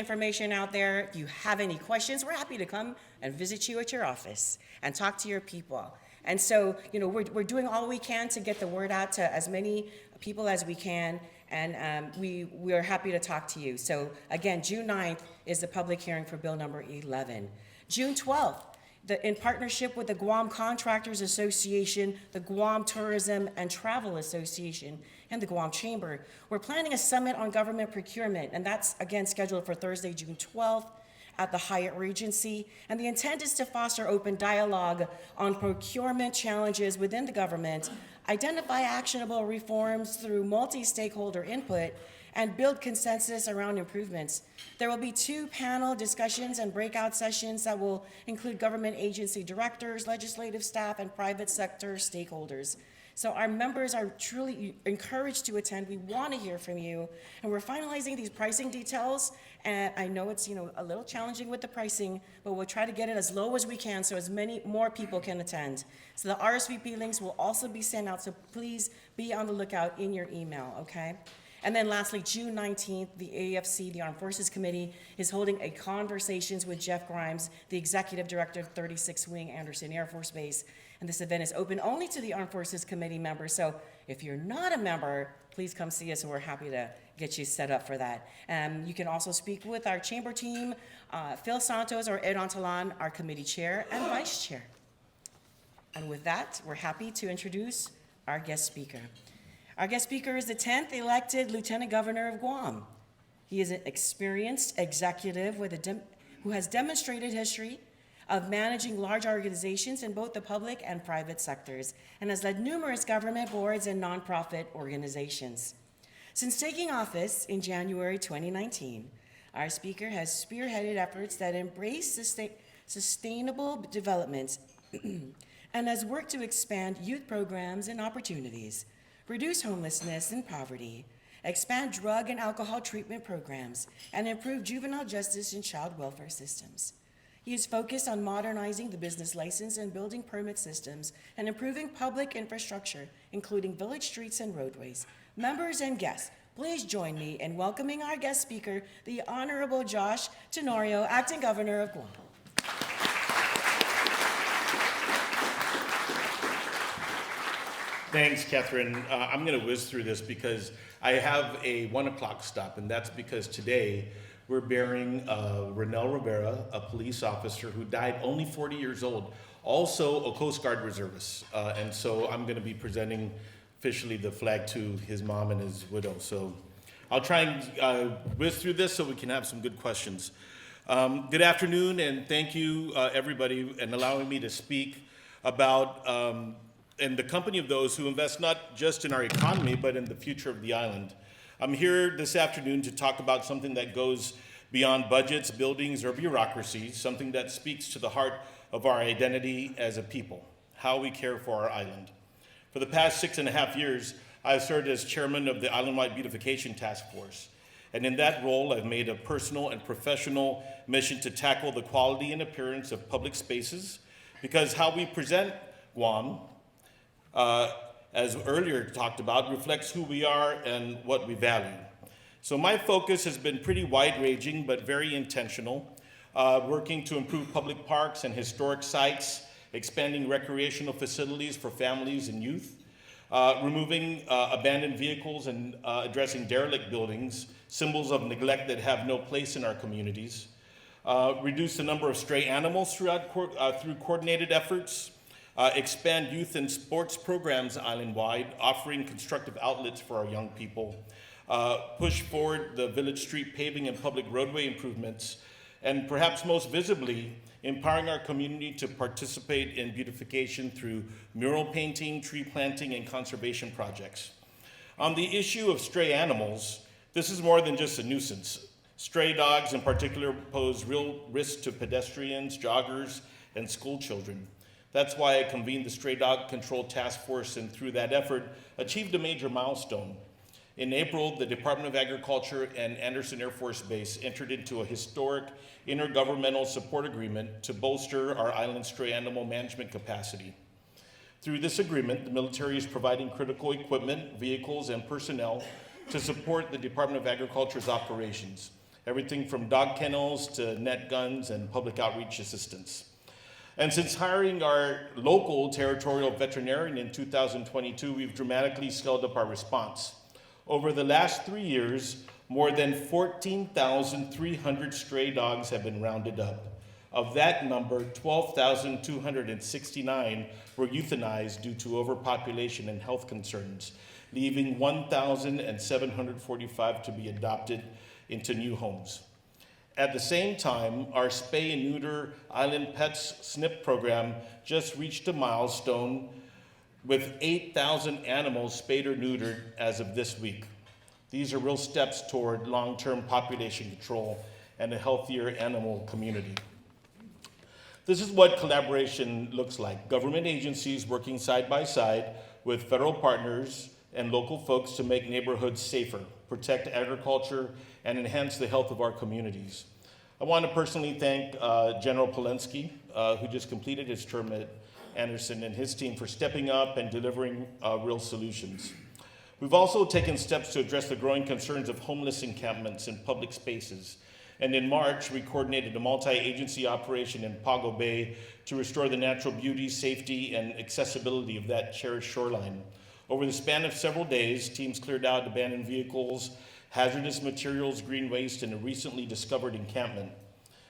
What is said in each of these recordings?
information out there. If you have any questions, we're happy to come and visit you at your office and talk to your people. And so, we're doing all we can to get the word out to as many people as we can, and we're happy to talk to you. So again, June 9th is the public hearing for bill number 11. June 12th, in partnership with the Guam Contractors Association, the Guam Tourism and Travel Association, and the Guam Chamber, we're planning a summit on government procurement, and that's again scheduled for Thursday, June 12th at the Hyatt Regency. And the intent is to foster open dialogue on procurement challenges within the government, identify actionable reforms through multi-stakeholder input, and build consensus around improvements. There will be 2 panel discussions and breakout sessions that will include government agency directors, legislative staff, and private sector stakeholders. So our members are truly encouraged to attend. We want to hear from you, and we're finalizing these pricing details. And I know it's a little challenging with the pricing, but we'll try to get it as low as we can so as many more people can attend. So the RSVP links will also be sent out, so please be on the lookout in your email, okay? And then lastly, June 19th, the AFC, the Armed Forces Committee, is holding a Conversations with Jeff Grimes, the Executive Director of 36th Wing, Anderson Air Force Base. And this event is open only to the Armed Forces Committee members. So if you're not a member, please come see us, and we're happy to get you set up for that. You can also speak with our chamber team, Phil Santos or Ed Antalan, our committee chair and vice chair. And with that, we're happy to introduce our guest speaker. Our guest speaker is the 10th elected Lieutenant Governor of Guam. He is an experienced executive who has demonstrated history of managing large organizations in both the public and private sectors, and has led numerous government boards and nonprofit organizations. Since taking office in January 2019, our speaker has spearheaded efforts that embrace sustainable development and has worked to expand youth programs and opportunities, reduce homelessness and poverty, expand drug and alcohol treatment programs, and improve juvenile justice and child welfare systems. He is focused on modernizing the business license and building permit systems and improving public infrastructure, including village streets and roadways. Members and guests, please join me in welcoming our guest speaker, the Honorable Josh Tenorio, Acting Governor of Guam. Thanks, Catherine. I'm going to whiz through this because I have a 1 o'clock stop, and that's because today we're burying Renel Rivera, a police officer who died only 40 years old, also a Coast Guard reservist. And so I'm going to be presenting officially the flag to his mom and his widow. So I'll try and whiz through this so we can have some good questions. Good afternoon, and thank you, everybody, in allowing me to speak about in the company of those who invest not just in our economy, but in the future of the island. I'm here this afternoon to talk about something that goes beyond budgets, buildings, or bureaucracy, something that speaks to the heart of our identity as a people, how we care for our island. For the past 6.5 years, I've served as chairman of the Island-wide Beautification Task Force. And in that role, I've made a personal and professional mission to tackle the quality and appearance of public spaces, because how we present Guam, as earlier talked about, reflects who we are and what we value. So my focus has been pretty wide-ranging, but very intentional, working to improve public parks and historic sites, expanding recreational facilities for families and youth, removing abandoned vehicles and addressing derelict buildings, symbols of neglect that have no place in our communities, reduce the number of stray animals through coordinated efforts, expand youth and sports programs island-wide, offering constructive outlets for our young people, push forward the village street paving and public roadway improvements, and perhaps most visibly, empowering our community to participate in beautification through mural painting, tree planting, and conservation projects. On the issue of stray animals, this is more than just a nuisance. Stray dogs in particular pose real risk to pedestrians, joggers, and school children. That's why I convened the Stray Dog Control Task Force, and through that effort, achieved a major milestone. In April, the Department of Agriculture and Anderson Air Force Base entered into a historic intergovernmental support agreement to bolster our island stray animal management capacity. Through this agreement, the military is providing critical equipment, vehicles, and personnel to support the Department of Agriculture's operations. everything from dog kennels to net guns and public outreach assistance. And since hiring our local territorial veterinarian in 2022, we've dramatically scaled up our response. Over the last 3 years, more than 14,300 stray dogs have been rounded up. Of that number, 12,269 were euthanized due to overpopulation and health concerns, leaving 1,745 to be adopted into new homes. At the same time, our spay and neuter Island Pets SNP program just reached a milestone with 8,000 animals spayed or neutered as of this week. These are real steps toward long-term population control and a healthier animal community. This is what collaboration looks like. Government agencies working side by side with federal partners and local folks to make neighborhoods safer, protect agriculture, and enhance the health of our communities. I want to personally thank General Polensky, who just completed his term at Anderson, and his team for stepping up and delivering real solutions. We've also taken steps to address the growing concerns of homeless encampments in public spaces. And in March, we coordinated a multi-agency operation in Pago Bay to restore the natural beauty, safety, and accessibility of that cherished shoreline. Over the span of several days, teams cleared out abandoned vehicles, hazardous materials, green waste, and a recently discovered encampment.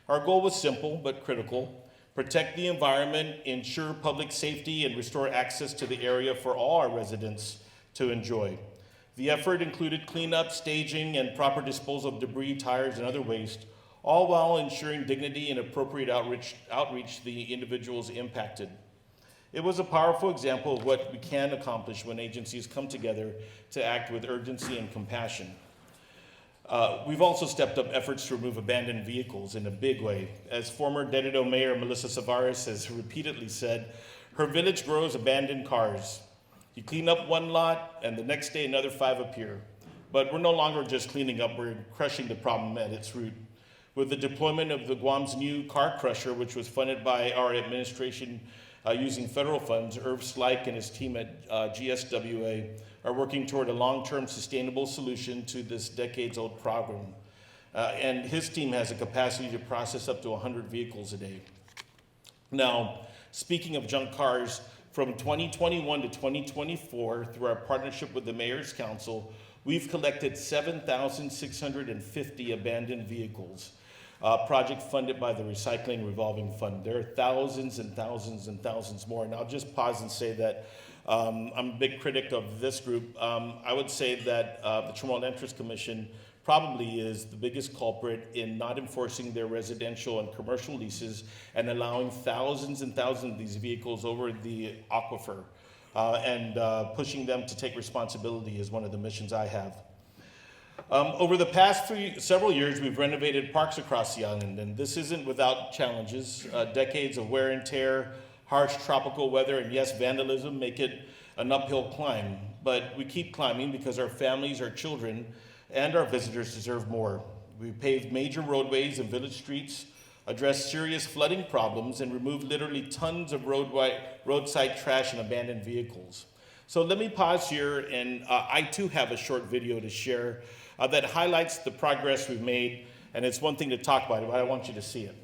Our goal was simple but critical: protect the environment, ensure public safety, and restore access to the area for all our residents to enjoy. The effort included cleanup, staging, and proper disposal of debris, tires, and other waste, all while ensuring dignity and appropriate outreach to the individuals impacted. It was a powerful example of what we can accomplish when agencies come together to act with urgency and compassion. We've also stepped up efforts to remove abandoned vehicles in a big way. As former Tenorio Mayor Melissa Savares has repeatedly said, her village grows abandoned cars. You clean up one lot, and the next day another 5 appear. But we're no longer just cleaning up, we're crushing the problem at its root. With the deployment of the Guam's new car crusher, which was funded by our administration using federal funds, Irv Slike and his team at GSWA are working toward a long-term sustainable solution to this decades-old problem. And his team has a capacity to process up to 100 vehicles a day. Now, speaking of junk cars, from 2021 to 2024, through our partnership with the Mayor's Council, we've collected 7,650 abandoned vehicles, project funded by the Recycling Revolving Fund. There are thousands and thousands and thousands more. And I'll just pause and say that I'm a big critic of this group. I would say that the Chamorro Interest Commission probably is the biggest culprit in not enforcing their residential and commercial leases and allowing thousands and thousands of these vehicles over the aquifer and pushing them to take responsibility is one of the missions I have. Over the past several years, we've renovated parks across the island, and this isn't without challenges. Decades of wear and tear, harsh tropical weather, and yes, vandalism make it an uphill climb. But we keep climbing because our families, our children, and our visitors deserve more. We paved major roadways and village streets, addressed serious flooding problems, and removed literally tons of roadside trash and abandoned vehicles. So let me pause here, and I too have a short video to share that highlights the progress we've made, and it's one thing to talk about it, but I want you to see it.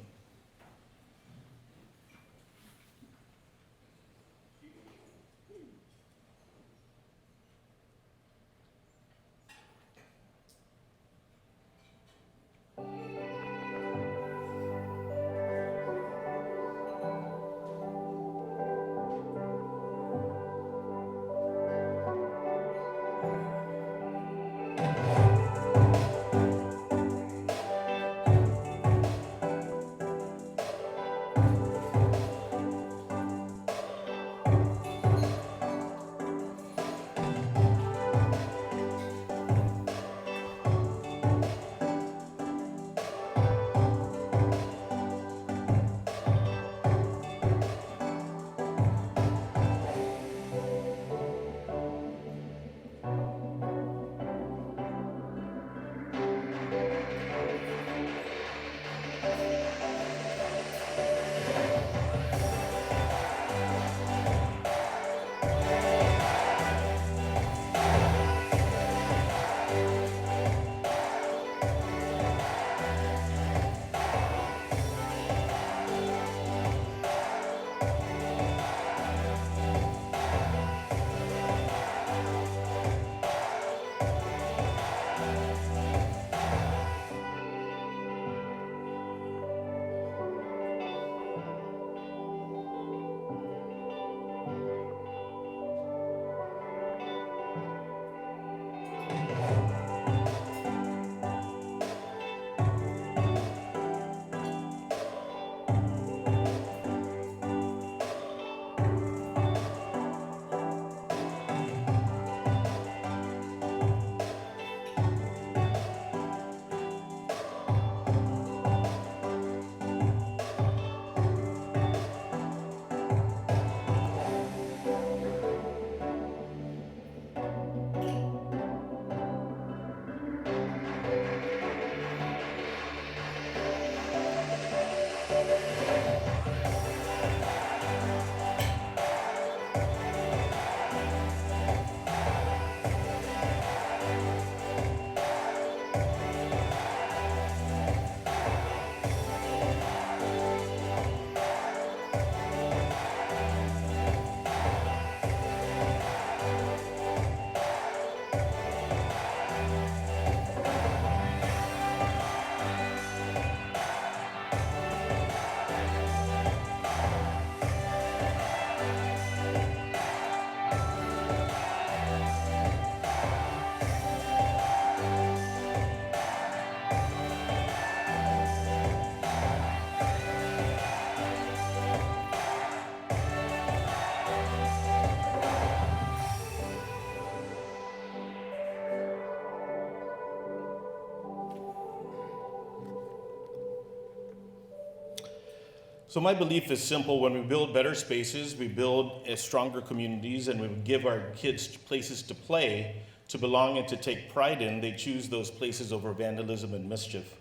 So my belief is simple. When we build better spaces, we build stronger communities, and we give our kids places to play, to belong, and to take pride in. They choose those places over vandalism and mischief.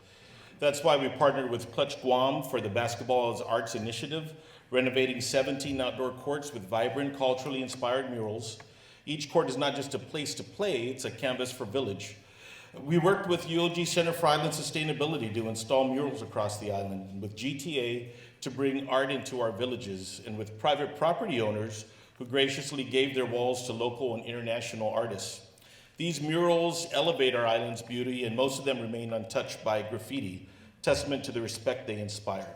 That's why we partnered with Clutch Guam for the Basketball as Arts Initiative, renovating 17 outdoor courts with vibrant, culturally inspired murals. Each court is not just a place to play, it's a canvas for village. We worked with UOG Center for Island Sustainability to install murals across the island, with GTA to bring art into our villages, and with private property owners who graciously gave their walls to local and international artists. These murals elevate our island's beauty, and most of them remain untouched by graffiti, testament to the respect they inspire.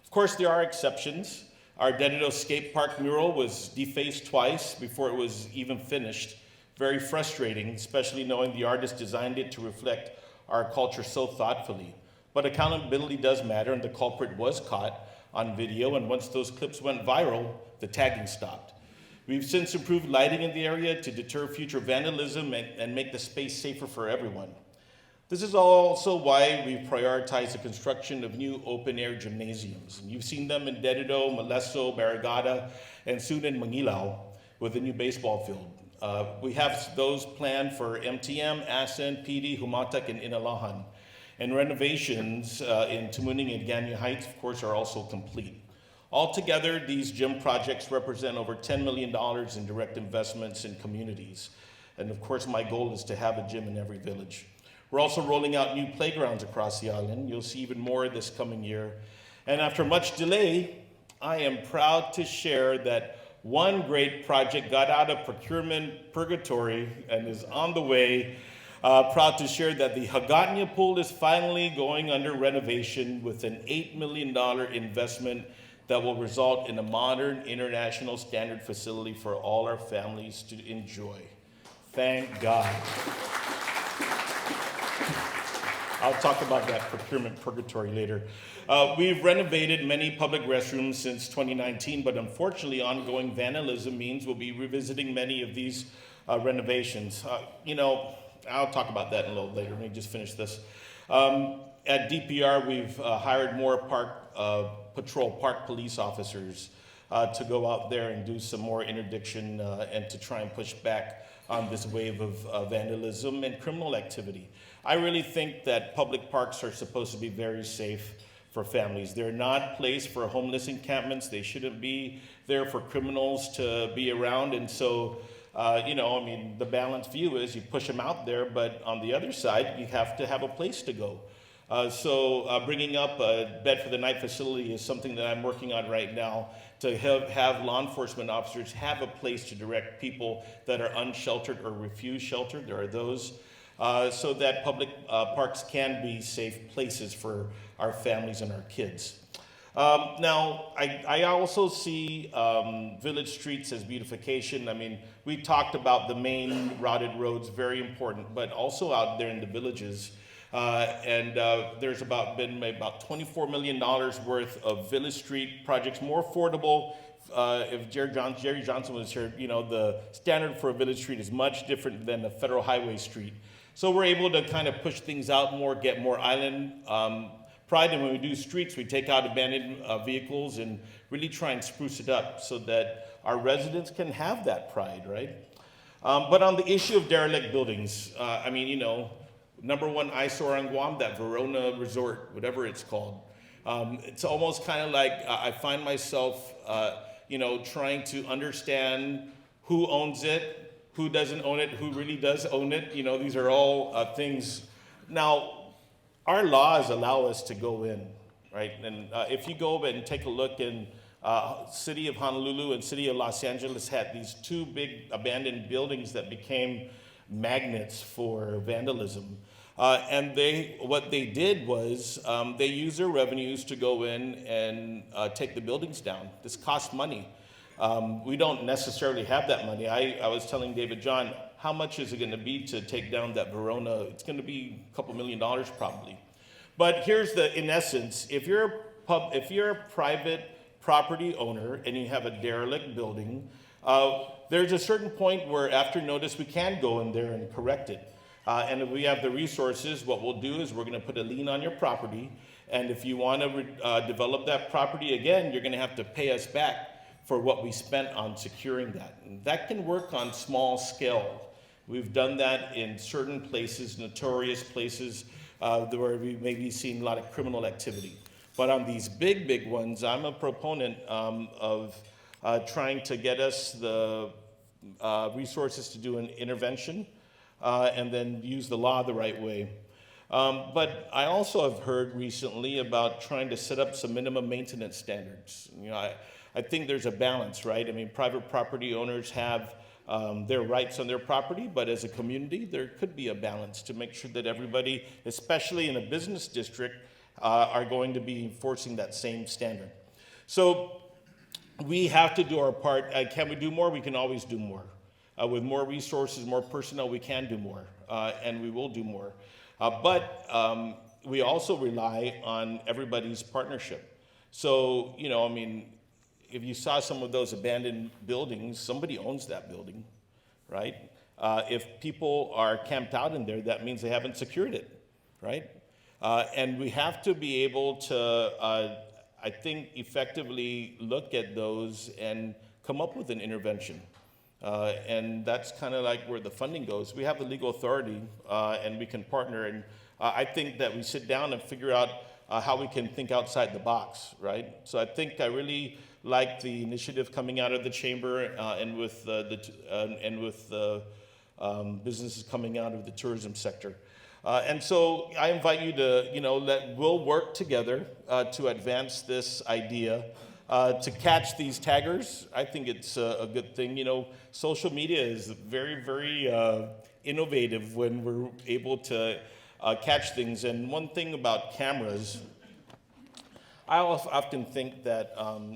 Of course, there are exceptions. Our Tenorio skate park mural was defaced twice before it was even finished. Very frustrating, especially knowing the artist designed it to reflect our culture so thoughtfully. But accountability does matter, and the culprit was caught on video, and once those clips went viral, the tagging stopped. We've since improved lighting in the area to deter future vandalism and make the space safer for everyone. This is also why we've prioritized the construction of new open-air gymnasiums. And you've seen them in Tenorio, Maleso, Barrigada, and soon in Mangilao with a new baseball field. We have those planned for MTM, Asen, PD, Humatak, and Inalahan. And renovations in Tumuning and Ganyan Heights, of course, are also complete. Altogether, these gym projects represent over $10 million in direct investments in communities. And of course, my goal is to have a gym in every village. We're also rolling out new playgrounds across the island. You'll see even more this coming year. And after much delay, I am proud to share that one great project got out of procurement purgatory and is on the way. Proud to share that the Hagatnya pool is finally going under renovation with an $8 million investment that will result in a modern international standard facility for all our families to enjoy. Thank God. I'll talk about that procurement purgatory later. We've renovated many public restrooms since 2019, but unfortunately ongoing vandalism means we'll be revisiting many of these renovations. I'll talk about that a little later. Let me just finish this. At DPR, we've hired more park police officers to go out there and do some more interdiction and to try and push back on this wave of vandalism and criminal activity. I really think that public parks are supposed to be very safe for families. They're not placed for homeless encampments. They shouldn't be there for criminals to be around. And so, the balanced view is you push them out there, but on the other side, you have to have a place to go. Bringing up a bed for the night facility is something that I'm working on right now to have law enforcement officers have a place to direct people that are unsheltered or refuse shelter. There are those. So that public parks can be safe places for our families and our kids. Now, I also see village streets as beautification. I mean, we talked about the main routed roads, very important, but also out there in the villages. There's been about $24 million worth of village street projects, more affordable. If Jerry Johnson was here, the standard for a village street is much different than a federal highway street. So we're able to kind of push things out more, get more island pride. And when we do streets, we take out abandoned vehicles and really try and spruce it up so that our residents can have that pride, right? But on the issue of derelict buildings, number one eyesore on Guam, that Verona Resort, whatever it's called. It's almost kind of like I find myself, trying to understand who owns it, who doesn't own it, who really does own it. These are all things. Now, our laws allow us to go in, right? And if you go and take a look in city of Honolulu and city of Los Angeles had these two big abandoned buildings that became magnets for vandalism. And what they did was they used their revenues to go in and take the buildings down. This cost money. We don't necessarily have that money. I was telling David John, how much is it going to be to take down that Verona? It's going to be a couple $1 million probably. But here's in essence, if you're a private property owner and you have a derelict building, there's a certain point where after notice we can go in there and correct it. And if we have the resources, what we'll do is we're going to put a lien on your property. And if you want to develop that property again, you're going to have to pay us back for what we spent on securing that. And that can work on small scale. We've done that in certain places, notorious places, where we maybe seen a lot of criminal activity. But on these big ones, I'm a proponent of trying to get us the resources to do an intervention and then use the law the right way. But I also have heard recently about trying to set up some minimum maintenance standards. I think there's a balance, right? I mean, private property owners have their rights on their property, but as a community, there could be a balance to make sure that everybody, especially in a business district, are going to be enforcing that same standard. So we have to do our part. Can we do more? We can always do more. With more resources, more personnel, we can do more, and we will do more. But we also rely on everybody's partnership. So, if you saw some of those abandoned buildings, somebody owns that building, right? If people are camped out in there, that means they haven't secured it, right? And we have to be able to, I think, effectively look at those and come up with an intervention. And that's kind of like where the funding goes. We have the legal authority, and we can partner. And I think that we sit down and figure out how we can think outside the box, right? So I think I really like the initiative coming out of the chamber and with the businesses coming out of the tourism sector. And so I invite you to, we'll work together to advance this idea. To catch these taggers, I think it's a good thing. Social media is very, very innovative when we're able to catch things. And one thing about cameras, I often think that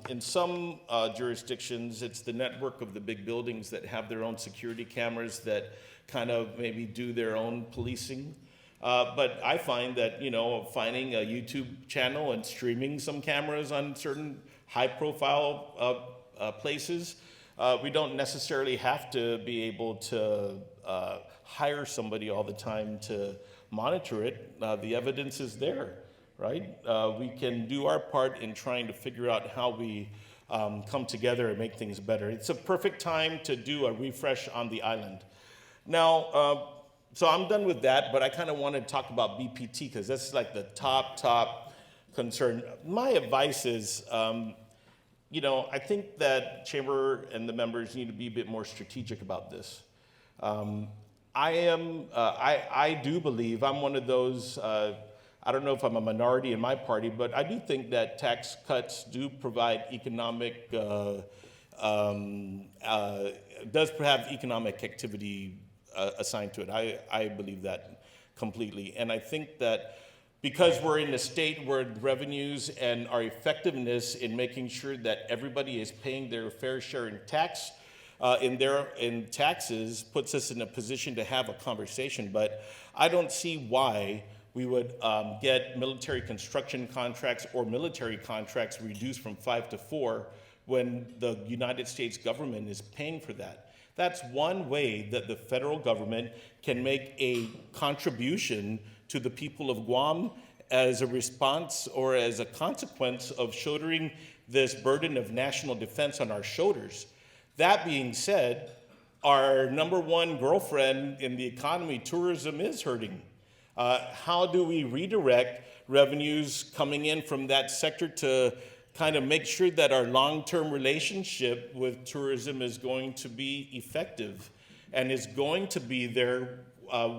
in some jurisdictions, it's the network of the big buildings that have their own security cameras that kind of maybe do their own policing. But I find that, finding a YouTube channel and streaming some cameras on certain high-profile places, we don't necessarily have to be able to hire somebody all the time to monitor it. The evidence is there, right? We can do our part in trying to figure out how we come together and make things better. It's a perfect time to do a refresh on the island. Now, so I'm done with that, but I kind of want to talk about BPT because that's like the top concern. My advice is, I think that Chamber and the members need to be a bit more strategic about this. I do believe I'm one of those, I don't know if I'm a minority in my party, but I do think that tax cuts do provide economic, does have economic activity assigned to it. I believe that completely. And I think that because we're in a state where revenues and our effectiveness in making sure that everybody is paying their fair share in tax, in taxes, puts us in a position to have a conversation. But I don't see why we would get military construction contracts or military contracts reduced from 5 to 4 when the United States government is paying for that. That's one way that the federal government can make a contribution to the people of Guam as a response or as a consequence of shouldering this burden of national defense on our shoulders. That being said, our number one girlfriend in the economy, tourism, is hurting. How do we redirect revenues coming in from that sector to kind of make sure that our long-term relationship with tourism is going to be effective and is going to be there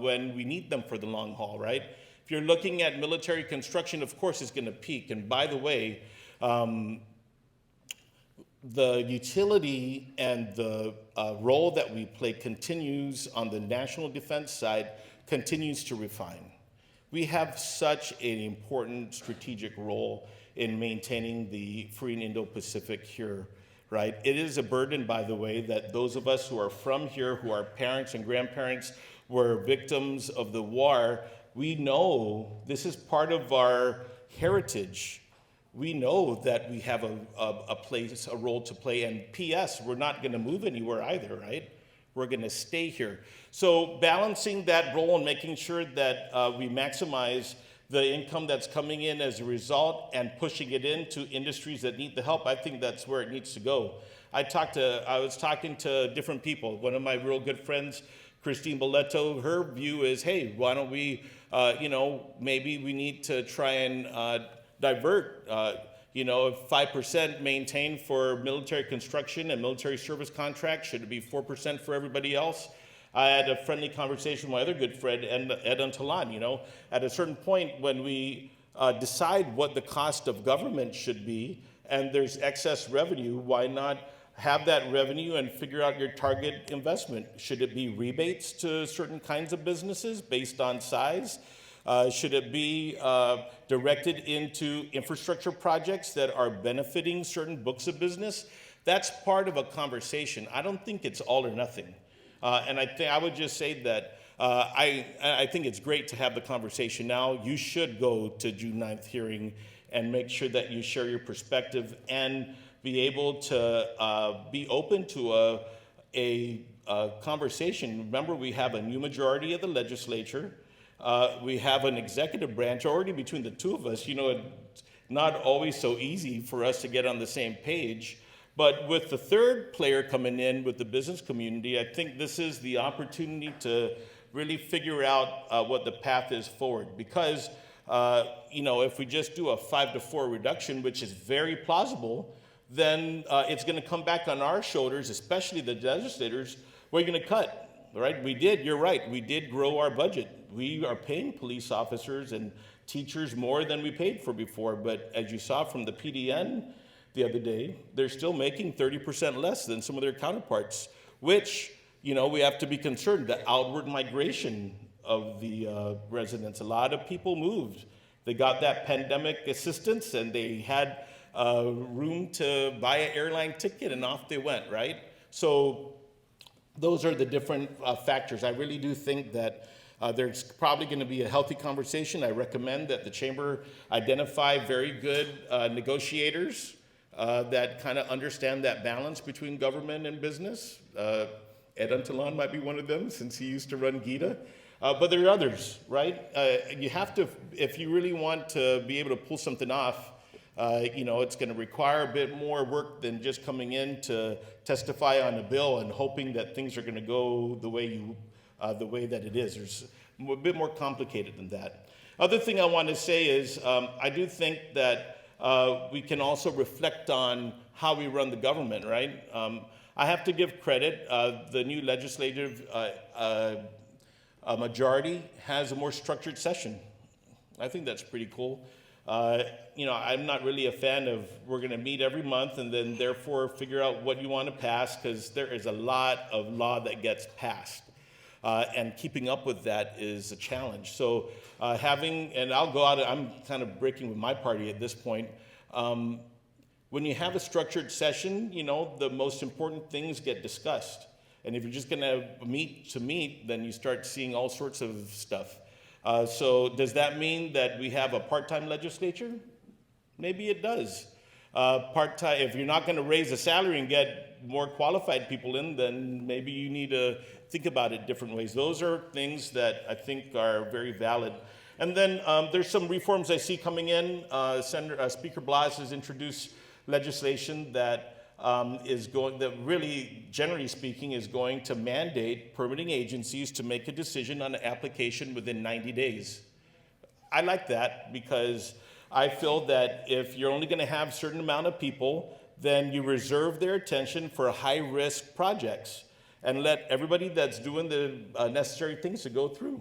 when we need them for the long haul, right? If you're looking at military construction, of course it's going to peak. And by the way, the utility and the role that we play continues on the national defense side, continues to refine. We have such an important strategic role in maintaining the free and Indo-Pacific here, right? It is a burden, by the way, that those of us who are from here, who are parents and grandparents, were victims of the war, we know this is part of our heritage. We know that we have a role to play, and P.S., we're not gonna move anywhere either, right? We're gonna stay here. So balancing that role and making sure that we maximize the income that's coming in as a result and pushing it into industries that need the help, I think that's where it needs to go. I was talking to different people. One of my real good friends, Christine Boleto, her view is, hey, why don't we, maybe we need to try and divert, 5% maintained for military construction and military service contracts. Should it be 4% for everybody else? I had a friendly conversation with my other good friend, Ed Untalan. At a certain point when we decide what the cost of government should be and there's excess revenue, why not have that revenue and figure out your target investment? Should it be rebates to certain kinds of businesses based on size? Should it be directed into infrastructure projects that are benefiting certain books of business? That's part of a conversation. I don't think it's all or nothing. And I would just say that I think it's great to have the conversation now. You should go to June 9th hearing and make sure that you share your perspective and be able to be open to a conversation. Remember, we have a new majority of the legislature. We have an executive branch already between the two of us. It's not always so easy for us to get on the same page. But with the third player coming in with the business community, I think this is the opportunity to really figure out what the path is forward. Because, if we just do a 5-4 reduction, which is very plausible, then it's going to come back on our shoulders, especially the legislators. What are you going to cut? Right? You're right, we did grow our budget. We are paying police officers and teachers more than we paid for before. But as you saw from the PDN the other day, they're still making 30% less than some of their counterparts, which, we have to be concerned. The outward migration of the residents, a lot of people moved. They got that pandemic assistance and they had room to buy an airline ticket and off they went, right? So those are the different factors. I really do think that there's probably going to be a healthy conversation. I recommend that the chamber identify very good negotiators that kind of understand that balance between government and business. Ed Untalan might be one of them, since he used to run GITA. But there are others, right? You have to, if you really want to be able to pull something off, it's going to require a bit more work than just coming in to testify on a bill and hoping that things are going to go the way that it is. There's a bit more complicated than that. Other thing I want to say is I do think that we can also reflect on how we run the government, right? I have to give credit. The new legislative majority has a more structured session. I think that's pretty cool. I'm not really a fan of we're going to meet every month and then therefore figure out what you want to pass, because there is a lot of law that gets passed. And keeping up with that is a challenge. So and I'll go out, I'm kind of breaking with my party at this point. When you have a structured session, the most important things get discussed. And if you're just going to meet, then you start seeing all sorts of stuff. So does that mean that we have a part-time legislature? Maybe it does. Part-time, if you're not going to raise the salary and get more qualified people in, then maybe you need to think about it different ways. Those are things that I think are very valid. And then there's some reforms I see coming in. Speaker Blas has introduced legislation that is going, that really, generally speaking, is going to mandate permitting agencies to make a decision on an application within 90 days. I like that because I feel that if you're only going to have a certain amount of people, then you reserve their attention for high-risk projects and let everybody that's doing the necessary things to go through.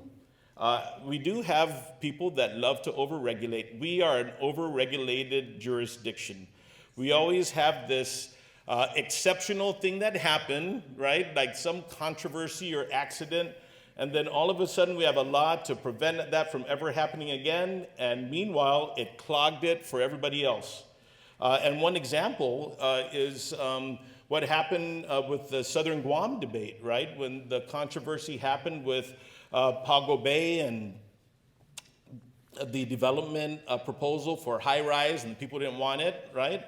We do have people that love to overregulate. We are an overregulated jurisdiction. We always have this exceptional thing that happened, right? Like some controversy or accident, and then all of a sudden we have a law to prevent that from ever happening again, and meanwhile it clogged it for everybody else. And one example is what happened with the Southern Guam debate, right? When the controversy happened with Pago Bay and the development proposal for high-rise, and people didn't want it, right?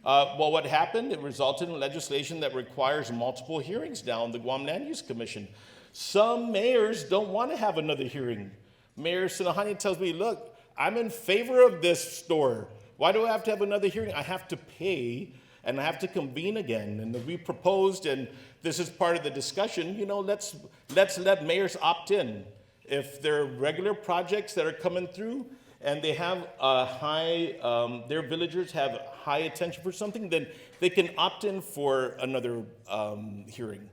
Well, what happened? It resulted in legislation that requires multiple hearings now in the Guam Land Use Commission. Some mayors don't want to have another hearing. Mayor Sinahani tells me, look, I'm in favor of this store. Why do I have to have another hearing? I have to pay and I have to convene again. And we proposed, and this is part of the discussion, you know, let's let mayors opt in. If there are regular projects that are coming through and they have a high, their villagers have high attention for something, then they can opt in for another hearing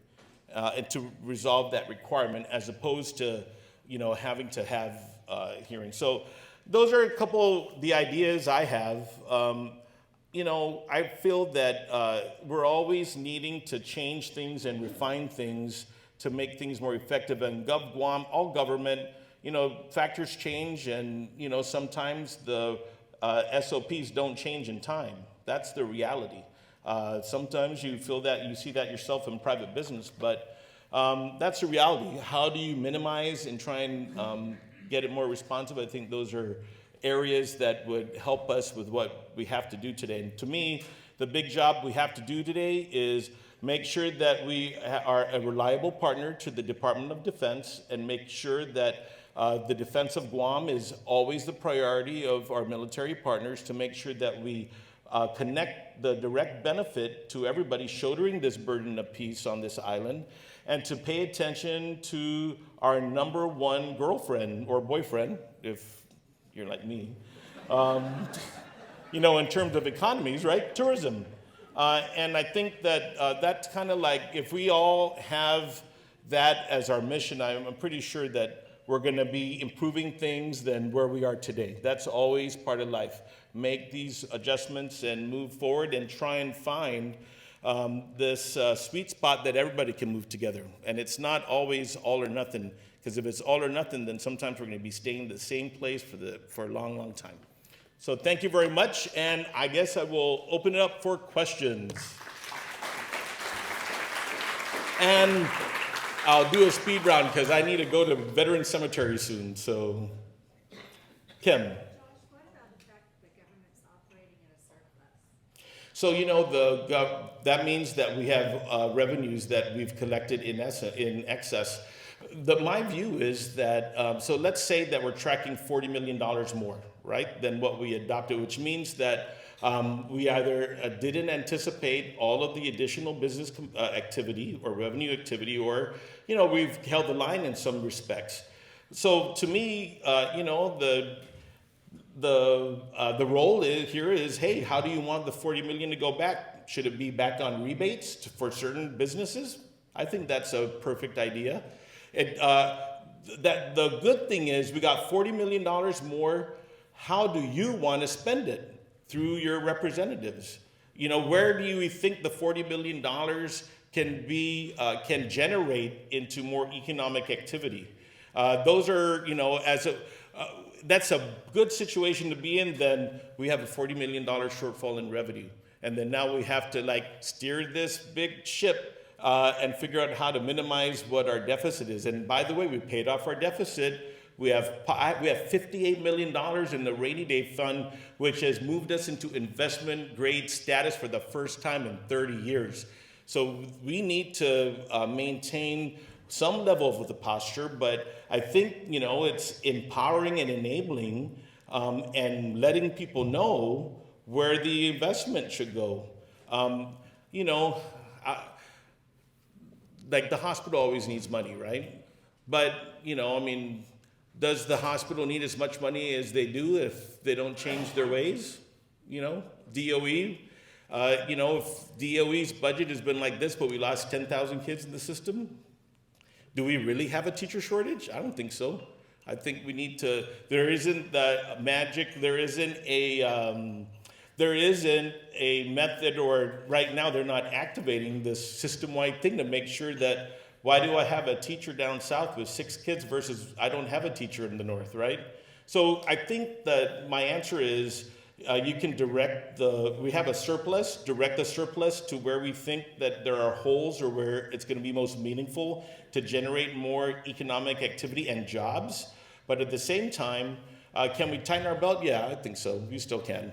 and to resolve that requirement, as opposed to, you know, having to have hearings. So those are a couple the ideas I have. You know, I feel that we're always needing to change things and refine things to make things more effective. And GovGuam, all government, you know, factors change, and, you know, sometimes the SOPs don't change in time. That's the reality. Sometimes you feel that, you see that yourself in private business, but that's the reality. How do you minimize and try and get it more responsive? I think those are areas that would help us with what we have to do today. And to me, the big job we have to do today is make sure that we are a reliable partner to the Department of Defense, and make sure that the defense of Guam is always the priority of our military partners, to make sure that we connect the direct benefit to everybody shouldering this burden of peace on this island, and to pay attention to our number one girlfriend or boyfriend, if you're like me, you know, in terms of economies, right? Tourism. And I think that that's kind of like, if we all have that as our mission, I'm pretty sure that we're going to be improving things than where we are today. That's always part of life. Make these adjustments and move forward and try and find this sweet spot that everybody can move together. And it's not always all or nothing, because if it's all or nothing, then sometimes we're going to be staying in the same place for a long, long time. So thank you very much, and I guess I will open it up for questions. And I'll do a speed round because I need to go to Veteran Cemetery soon. So, Kim. Josh, what about the fact that the government's operating at a surplus? So, you know, that means that we have revenues that we've collected in excess. My view is that, so let's say that we're tracking $40 million more, right, than what we adopted, which means that we either didn't anticipate all of the additional business activity or revenue activity, or, you know, we've held the line in some respects. So to me, you know, the role here is, hey, how do you want the $40 million to go back? Should it be back on rebates for certain businesses? I think that's a perfect idea. That the good thing is we got $40 million more. How do you want to spend it? Through your representatives. You know, where do you think the $40 million can generate into more economic activity? Those are, you know, that's a good situation to be in. Then we have a $40 million shortfall in revenue. And then now we have to like steer this big ship and figure out how to minimize what our deficit is. And by the way, we paid off our deficit. We have $58 million in the rainy day fund, which has moved us into investment grade status for the first time in 30 years. So we need to maintain some level of the posture, but I think, you know, it's empowering and enabling and letting people know where the investment should go. you know, I, like the hospital always needs money, right? But, you know, I mean, does the hospital need as much money as they do if they don't change their ways? You know, DOE, you know, if DOE's budget has been like this, but we lost 10,000 kids in the system, do we really have a teacher shortage? I don't think so. I think we need to, there isn't the magic, there isn't a method, or right now they're not activating this system-wide thing to make sure that, why do I have a teacher down south with 6 kids versus I don't have a teacher in the north, right? So I think that my answer is, you can we have a surplus, direct the surplus to where we think that there are holes or where it's going to be most meaningful to generate more economic activity and jobs. But at the same time, can we tighten our belt? Yeah, I think so. We still can.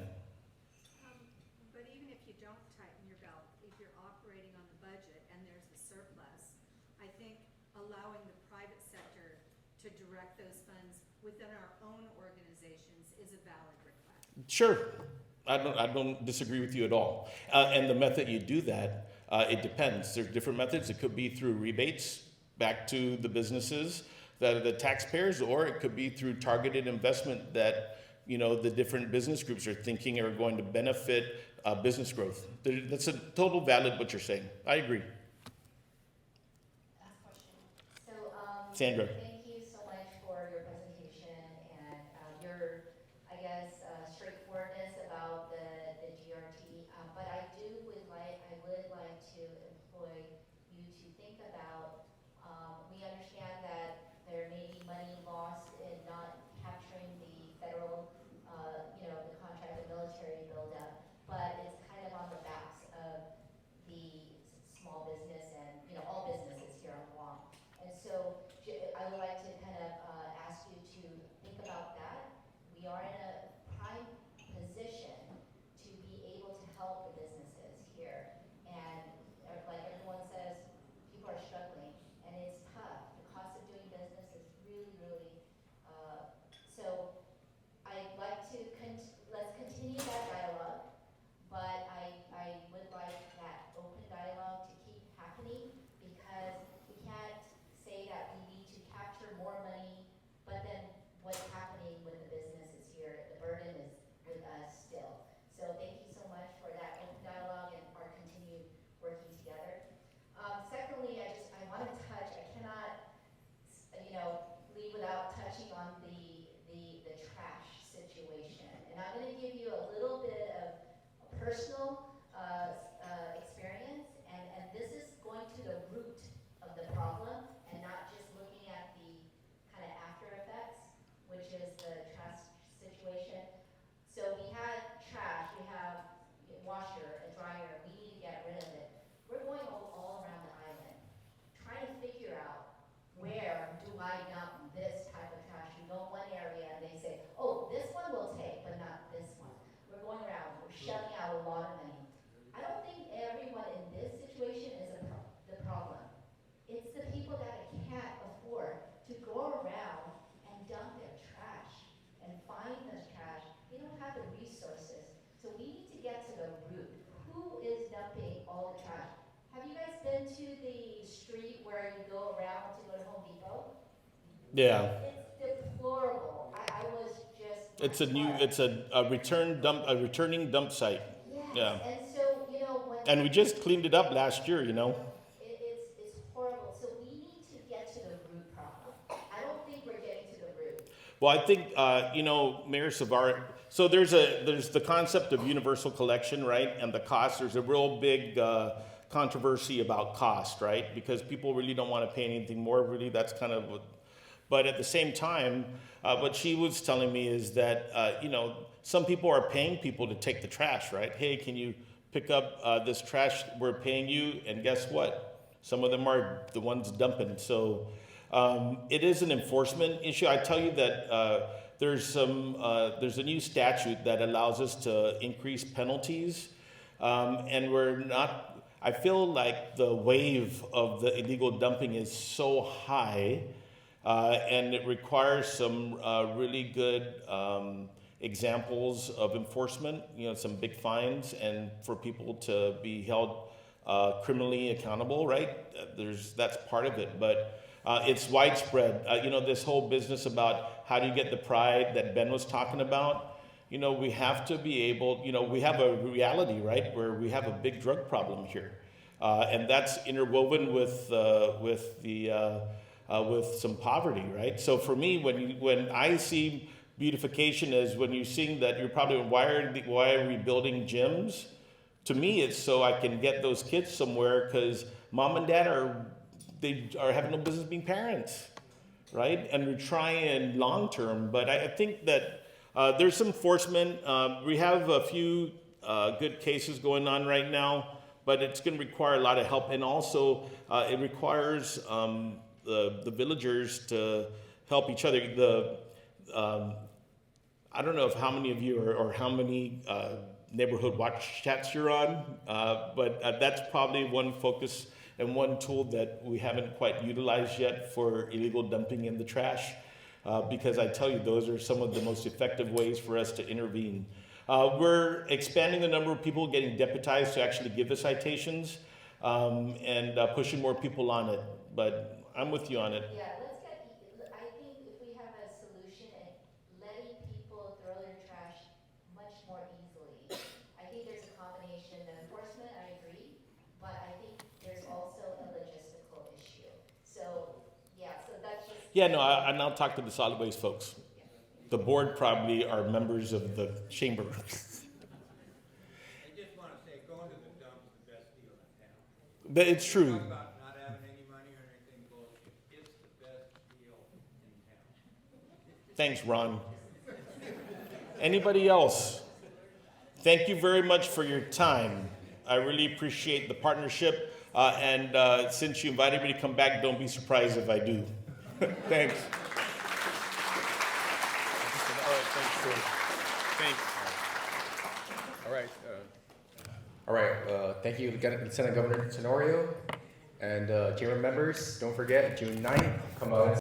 But even if you don't tighten your belt, if you're operating on the budget and there's a surplus, I think allowing the private sector to direct those funds within our own organizations is a valid request. Sure, I don't disagree with you at all. And the method you do that, it depends. There's different methods. It could be through rebates back to the businesses, the taxpayers, or it could be through targeted investment that, you know, the different business groups are thinking are going to benefit business growth. That's a total valid what you're saying. I agree. Last question. So, Sandra. thank you so much for your presentation and your, I guess, straightforwardness about the GRT. But I would like to employ you to think about. We understand that there may be money lost in not capturing the federal, the contract, the military buildup, but it's kind of on the backs of the small business and, all businesses here on Guam. And so I would like to kind of ask you to think about that. We are in a prime position to be able to help the businesses here. And like everyone says, people are struggling and it's tough. The cost of doing business is really, really, so I'd like to, let's continue that dialogue. But I would like that open dialogue to keep happening, because we can't say that we need to capture more money, but then what's happening with the businesses here? The burden is with us still. So thank you so much for that open dialogue and our continued working together. Secondly, I want to touch, I cannot, leave without touching on the trash situation. And I'm going to give you a little bit of personal experience, and this is going to the root of the problem and not just looking at the kind of after effects, which is the trash situation. So we had trash, we have a washer, a dryer, we need to get rid of it. We're going all around the island, trying to figure out where do I dump this type of trash. You go one area and they say, oh, this one we'll take, but not this one. We're going around, we're shelling out a lot of money. I don't think everyone in this situation is the problem. It's the people that can't afford to go around and dump their trash and find the trash. They don't have the resources. So we need to get to the root. Who is dumping all the trash? Have you guys been to the street where you go around to go to Home Depot? Yeah. It's deplorable. I was just. It's a returning dump site. Yes. Yeah. And so, when. And we just cleaned it up last year, It's horrible. So we need to get to the root problem. I don't think we're getting to the root. Well, I think, Mayor Savara, so there's the concept of universal collection, right? And the cost, there's a real big controversy about cost, right? Because people really don't want to pay anything more, really. That's kind of what, but at the same time, what she was telling me is that, some people are paying people to take the trash, right? Hey, can you pick up this trash? We're paying you, and guess what? Some of them are the ones dumping. So it is an enforcement issue. I tell you that there's a new statute that allows us to increase penalties, and I feel like the wave of the illegal dumping is so high, and it requires some really good examples of enforcement, some big fines, and for people to be held criminally accountable, right? That's part of it, but it's widespread. This whole business about how do you get the pride that Ben was talking about. We have to be able. We have a reality, right, where we have a big drug problem here, and that's interwoven with some poverty, right? So for me, when I see beautification as when you're seeing that you're probably why are we building gyms? To me, it's so I can get those kids somewhere because mom and dad are having no business being parents, right? And we're trying long term, but I think that there's some enforcement. We have a few good cases going on right now, but it's going to require a lot of help, and also it requires the villagers to help each other. I don't know if how many of you or how many neighborhood watch chats you're on, but that's probably one focus and one tool that we haven't quite utilized yet for illegal dumping in the trash, because I tell you, those are some of the most effective ways for us to intervene. We're expanding the number of people getting deputized to actually give the citations, and pushing more people on it, but I'm with you on it. Yeah, I think if we have a solution and letting people throw their trash much more easily, I think there's a combination, the enforcement, I agree, but I think there's also a logistical issue. So, yeah, so that's just. Yeah, no, and I'll talk to the solid waste folks. The board probably are members of the chamber. I just want to say, going to the dump is the best deal in town. But it's true. Talk about not having any money or anything bullshit. It's the best deal in town. Thanks, Ron. Anybody else? Thank you very much for your time. I really appreciate the partnership. And since you invited me to come back, don't be surprised if I do. Thanks. Thanks. All right. Thank you, Lieutenant Governor Tenorio, and chamber members. Don't forget, June 9th, come out.